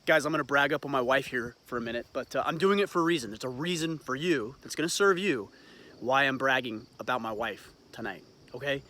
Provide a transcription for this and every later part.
Guys, I'm gonna brag up on my wife here for a minute, but I'm doing it for a reason. There's a reason for you that's gonna serve you why I'm bragging about my wife tonight, okay?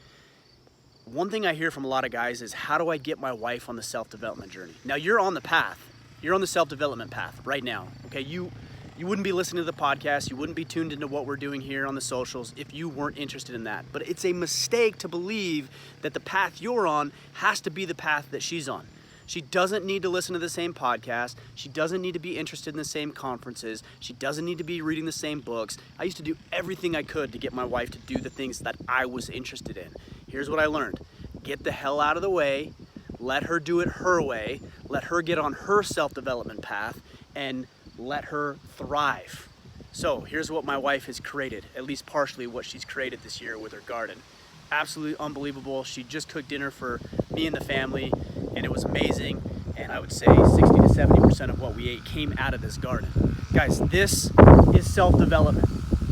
One thing I hear from a lot of guys is, how do I get my wife on the self-development journey? Now you're on the path. You're on the self-development path right now, okay? You wouldn't be listening to the podcast, you wouldn't be tuned into what we're doing here on the socials if you weren't interested in that. But it's a mistake to believe that the path you're on has to be the path that she's on. She doesn't need to listen to the same podcast. She doesn't need to be interested in the same conferences. She doesn't need to be reading the same books. I used to do everything I could to get my wife to do the things that I was interested in. Here's what I learned. Get the hell out of the way. Let her do it her way. Let her get on her self-development path and let her thrive. So here's what my wife has created, at least partially what she's created this year with her garden. Absolutely unbelievable. She just cooked dinner for me and the family, and it was amazing. And I would say 60 to 70% of what we ate came out of this garden. Guys, this is self-development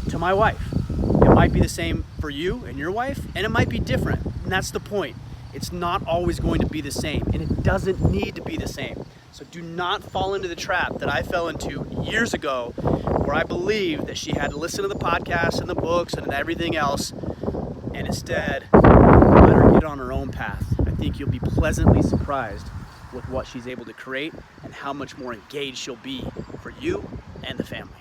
to my wife. It might be the same for you and your wife, and it might be different. And that's the point. It's not always going to be the same, and it doesn't need to be the same. So do not fall into the trap that I fell into years ago, where I believed that she had to listen to the podcasts and the books and everything else, and instead let her get on her own path. I think you'll be pleasantly surprised with what she's able to create and how much more engaged she'll be for you and the family.